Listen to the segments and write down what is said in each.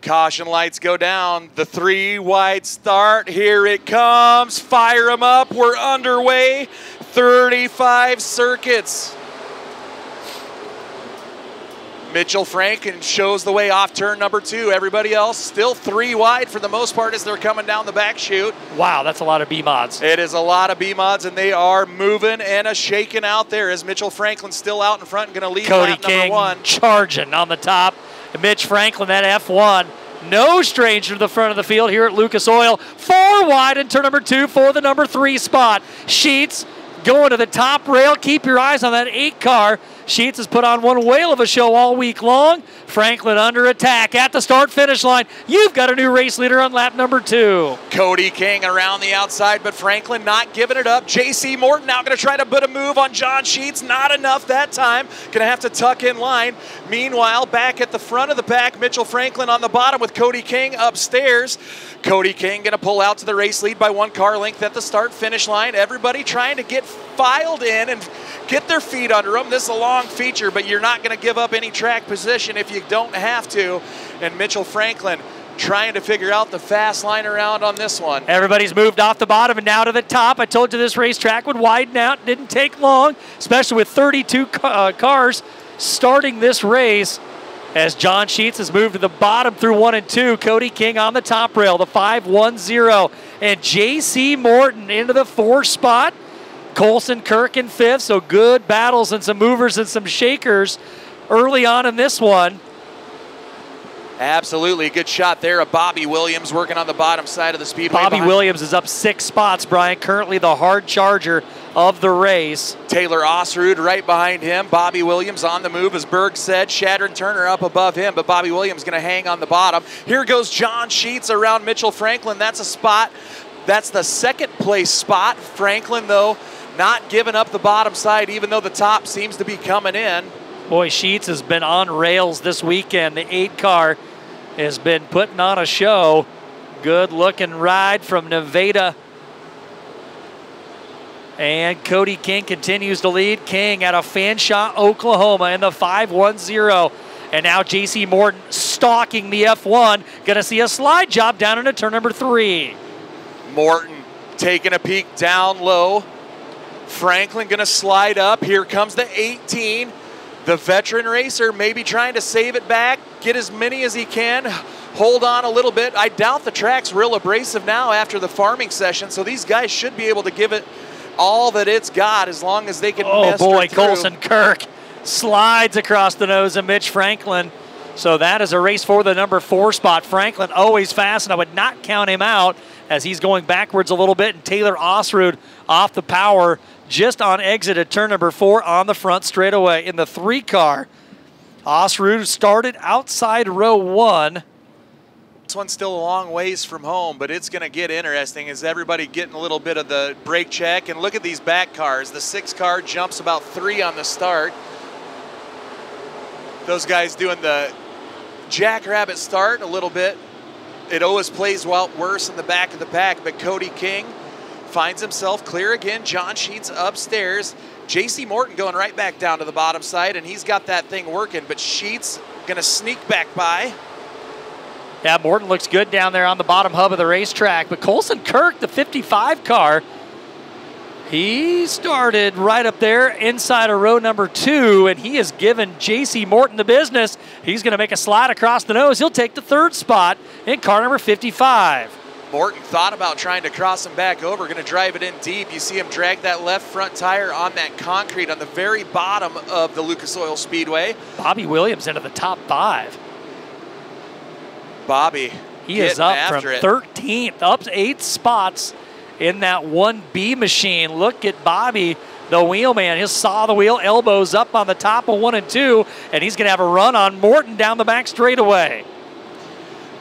Caution lights go down. The 3 wide start. Here it comes. Fire them up. We're underway. 35 circuits. Mitchell Franklin shows the way off turn number 2. Everybody else still 3 wide for the most part as they're coming down the back chute. Wow, that's a lot of B mods. It is a lot of B mods, and they are moving and shaking out there as Mitchell Franklin still out in front and going to lead Cody lap King number 1. charging on the top. And Mitch Franklin, that F1, no stranger to the front of the field here at Lucas Oil. 4 wide in turn number 2 for the number 3 spot. Sheets going to the top rail. Keep your eyes on that 8 car. Sheets has put on one whale of a show all week long. Franklin under attack at the start-finish line. You've got a new race leader on lap number 2. Cody King around the outside, but Franklin not giving it up. J.C. Morton now going to try to put a move on John Sheets. Not enough that time. Going to have to tuck in line. Meanwhile, back at the front of the pack, Mitchell Franklin on the bottom with Cody King upstairs. Cody King going to pull out to the race lead by 1 car length at the start-finish line. Everybody trying to get filed in and get their feet under them. This is a long feature, but you're not going to give up any track position if you don't have to. And Mitchell Franklin trying to figure out the fast line around on this one. Everybody's moved off the bottom and now to the top. I told you this racetrack would widen out. Didn't take long, especially with 32 cars starting this race. As John Sheets has moved to the bottom through 1 and 2. Cody King on the top rail, the 5-1-0. And J.C. Morton into the 4 spot. Colson Kirk in 5th, so good battles and some movers and some shakers early on in this one. Absolutely, good shot there of Bobby Williams working on the bottom side of the speedway. Bobby Williams is up 6 spots, Brian, currently the hard charger of the race. Taylor Osrud right behind him. Bobby Williams on the move, as Berg said. Shadron Turner up above him, but Bobby Williams going to hang on the bottom. Here goes John Sheets around Mitchell Franklin. That's a spot. That's the 2nd place spot. Franklin, though, not giving up the bottom side, even though the top seems to be coming in. Boy, Sheets has been on rails this weekend. The 8 car has been putting on a show. Good looking ride from Nevada. And Cody King continues to lead. King out of Fanshawe, Oklahoma in the 5-1-0. And now J.C. Morton stalking the F1. Going to see a slide job down into turn number 3. Morton taking a peek down low. Franklin going to slide up. Here comes the 18. The veteran racer maybe trying to save it back, get as many as he can, hold on a little bit. I doubt the track's real abrasive now after the farming session, so these guys should be able to give it all that it's got as long as they can mess through. Oh boy, Colson Kirk slides across the nose of Mitch Franklin. So that is a race for the number 4 spot. Franklin always fast, and I would not count him out as he's going backwards a little bit. And Taylor Osrud off the power just on exit at turn number 4 on the front straightaway in the 3 car. Osrud started outside row 1. This one's still a long ways from home, but it's going to get interesting as everybody getting a little bit of the brake check. And look at these back cars. The 6 car jumps about 3 on the start. Those guys doing the jackrabbit start a little bit. It always plays well worse in the back of the pack, but Cody King finds himself clear again. John Sheets upstairs. J.C. Morton going right back down to the bottom side, and he's got that thing working, but Sheets going to sneak back by. Yeah, Morton looks good down there on the bottom hub of the racetrack, but Colson Kirk, the 55 car, he started right up there inside of row number 2, and he has given J.C. Morton the business. He's going to make a slide across the nose. He'll take the 3rd spot in car number 55. Morton thought about trying to cross him back over, going to drive it in deep. You see him drag that left front tire on that concrete on the very bottom of the Lucas Oil Speedway. Bobby Williams into the top 5. Bobby, he is up from 13th, up 8 spots in that 1B machine. Look at Bobby, the wheelman. He'll saw the wheel, elbows up on the top of 1 and 2, and he's going to have a run on Morton down the back straightaway.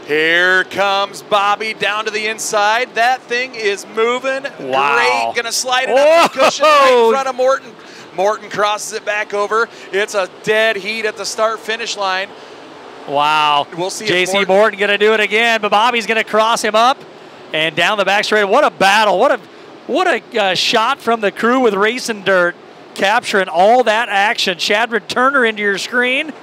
Here comes Bobby down to the inside. That thing is moving. Wow. Great. Going to slide it up the cushion right in front of Morton. Morton crosses it back over. It's a dead heat at the start-finish line. Wow. We'll see J.C. Morton going to do it again, but Bobby's going to cross him up and down the back straight. What a battle. What a shot from the crew with Racing Dirt, capturing all that action. Shadron Turner into your screen.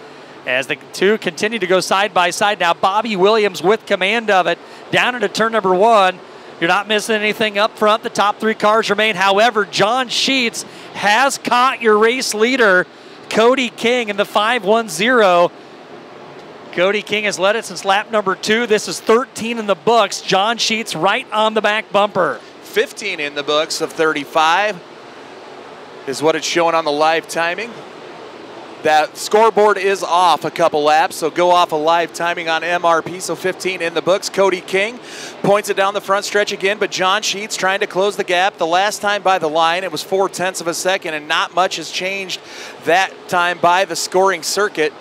as the two continue to go side by side. Now Bobby Williams with command of it down into turn number 1. You're not missing anything up front. The top 3 cars remain. However, John Sheets has caught your race leader, Cody King, in the 5-1-0. Cody King has led it since lap number 2. This is 13 in the books. John Sheets right on the back bumper. 15 in the books of 35 is what it's showing on the live timing. That scoreboard is off a couple laps, so go off a live timing on MRP, so 15 in the books. Cody King points it down the front stretch again, but John Sheets trying to close the gap. The last time by the line, it was 0.4 of a second, and not much has changed that time by the scoring circuit.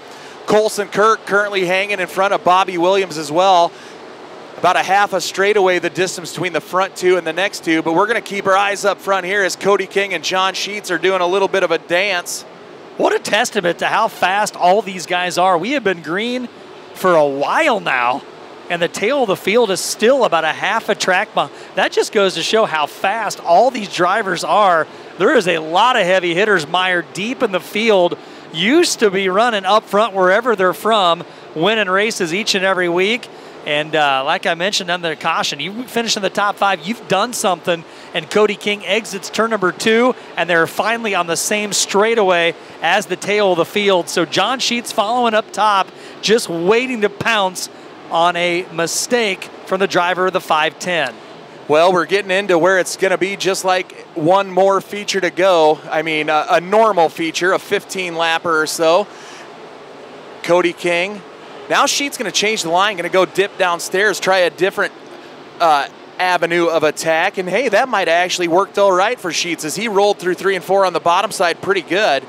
Colson Kirk currently hanging in front of Bobby Williams as well. About a half a straightaway the distance between the front 2 and the next 2, but we're going to keep our eyes up front here as Cody King and John Sheets are doing a little bit of a dance. What a testament to how fast all these guys are. We have been green for a while now, and the tail of the field is still about a half a track behind. That just goes to show how fast all these drivers are. There is a lot of heavy hitters mired deep in the field, used to be running up front wherever they're from, winning races each and every week. And like I mentioned under the caution, you finish in the top 5, you've done something, and Cody King exits turn number 2, and they're finally on the same straightaway as the tail of the field. So John Sheets following up top, just waiting to pounce on a mistake from the driver of the 510. Well, we're getting into where it's going to be just like one more feature to go. I mean, a normal feature, a 15-lapper or so. Cody King. Now Sheets going to change the line, going to go dip downstairs, try a different avenue of attack. And, hey, that might have actually worked all right for Sheets as he rolled through 3 and 4 on the bottom side pretty good.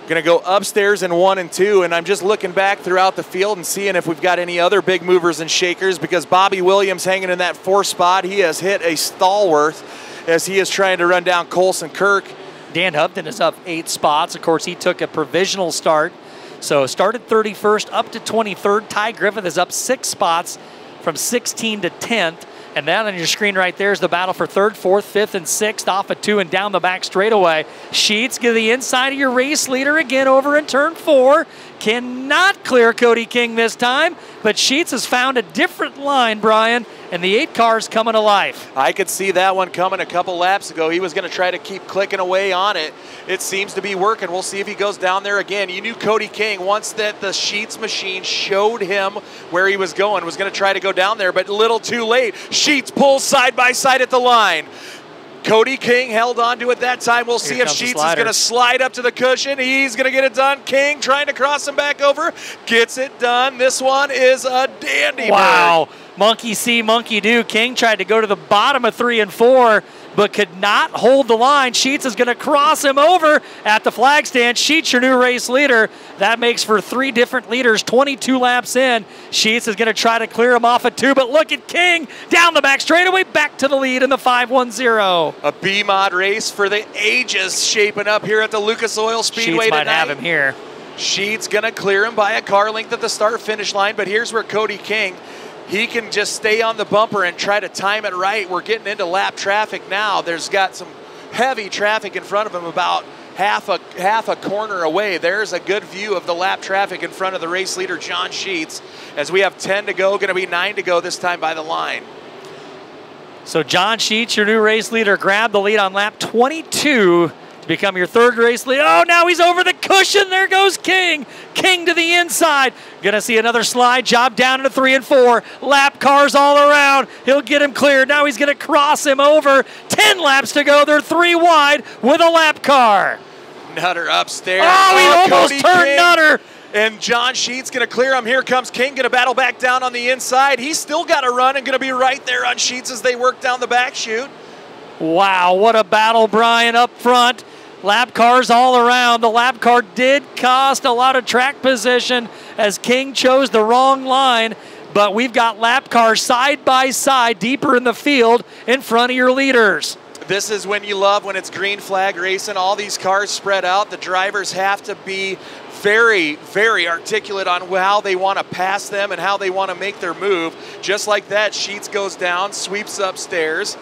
Going to go upstairs in 1 and 2, and I'm just looking back throughout the field and seeing if we've got any other big movers and shakers because Bobby Williams hanging in that 4th spot. He has hit a stalwart as he is trying to run down Colson Kirk. Dan Hubden is up 8 spots. Of course, he took a provisional start. So started 31st up to 23rd. Ty Griffith is up 6 spots from 16 to 10th. And that on your screen right there is the battle for 3rd, 4th, 5th, and 6th off of 2 and down the back straightaway. Sheets get the inside of your race leader again over in turn 4. Cannot clear Cody King this time, but Sheets has found a different line, Brian, and the 8 cars coming to life. I could see that one coming a couple laps ago. He was going to try to keep clicking away on it. It seems to be working. We'll see if he goes down there again. You knew Cody King, once that the Sheets machine showed him where he was going to try to go down there, but a little too late. Sheets pulls side by side at the line. Cody King held on to it that time. We'll see if Sheets is going to slide up to the cushion. He's going to get it done. King trying to cross him back over. Gets it done. This one is a dandy. Wow. Bird. Monkey see, monkey do. King tried to go to the bottom of 3 and 4, but could not hold the line. Sheets is going to cross him over at the flag stand. Sheets, your new race leader. That makes for 3 different leaders, 22 laps in. Sheets is going to try to clear him off at 2, but look at King down the back straightaway, back to the lead in the 5-1-0. A B Mod race for the ages shaping up here at the Lucas Oil Speedway Sheets might tonight. have him here. Sheets going to clear him by a car length at the start-finish line, but here's where Cody King, he can just stay on the bumper and try to time it right. We're getting into lap traffic now. There's got some heavy traffic in front of him about half a corner away. There's a good view of the lap traffic in front of the race leader, John Sheets, as we have 10 to go, going to be 9 to go this time by the line. So John Sheets, your new race leader, grabbed the lead on lap 22 to become your 3rd race lead. Oh, now he's over the cushion. There goes King. King to the inside. Gonna see another slide job down into 3 and 4. Lap cars all around. He'll get him cleared. Now he's gonna cross him over. 10 laps to go. They're 3 wide with a lap car. Nutter upstairs. Oh, he almost turned King. Nutter. And John Sheets going to clear him. Here comes King, going to battle back down on the inside. He's still got to run and going to be right there on Sheets as they work down the back chute. Wow, what a battle, Brian, up front. Lap cars all around. The lap car did cost a lot of track position as King chose the wrong line, but we've got lap cars side by side deeper in the field in front of your leaders. This is when you love when it's green flag racing. All these cars spread out. The drivers have to be very, very articulate on how they want to pass them and how they want to make their move. Just like that, Sheets goes down, sweeps upstairs.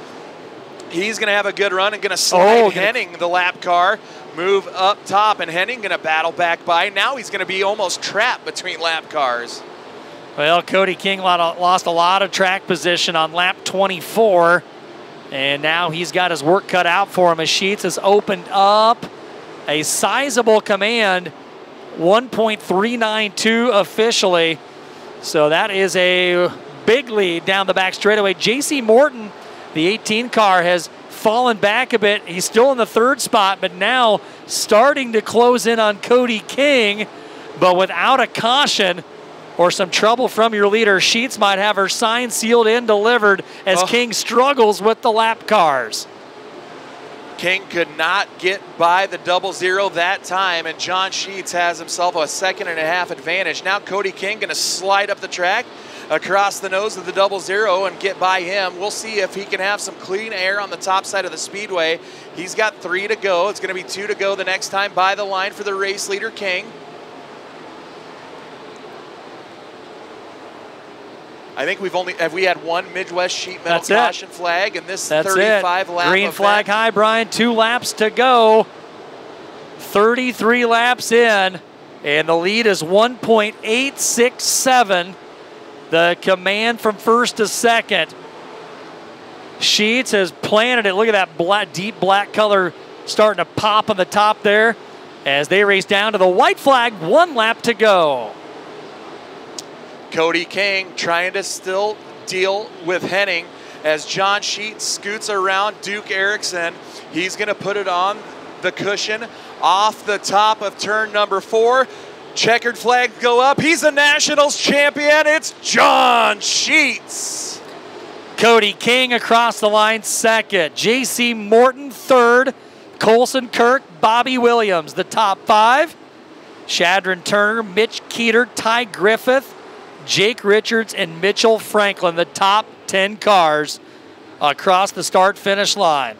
He's going to have a good run and going to slide Henning, the lap car. move up top, and Henning going to battle back by. Now he's going to be almost trapped between lap cars. Well, Cody King lost a lot of track position on lap 24, and now he's got his work cut out for him as Sheets has opened up a sizable command, 1.392 officially. So that is a big lead down the back straightaway. J.C. Morton, the 18 car, has fallen back a bit. He's still in the third spot, but now starting to close in on Cody King, but without a caution or some trouble from your leader, Sheets might have her sign sealed and delivered as King struggles with the lap cars. King could not get by the 00 that time, and John Sheets has himself a 1.5 advantage. Now Cody King going to slide up the track across the nose of the 00 and get by him. We'll see if he can have some clean air on the top side of the speedway. He's got 3 to go. It's going to be 2 to go the next time by the line for the race leader, King. I think have we had one Midwest sheet metal caution flag in this 35 lap Green event. flag high, Brian. 2 laps to go. 33 laps in, and the lead is 1.867. The command from first to second. Sheets has planted it. Look at that deep black color starting to pop on the top there as they race down to the white flag. 1 lap to go. Cody King trying to still deal with Henning as John Sheets scoots around Duke Erickson. He's going to put it on the cushion off the top of turn number 4. Checkered flag go up. He's a Nationals champion. It's John Sheets. Cody King across the line second. J.C. Morton third. Colson Kirk, Bobby Williams, the top 5. Shadron Turner, Mitch Keeter, Ty Griffith, Jake Richards, and Mitchell Franklin, the top 10 cars across the start-finish line.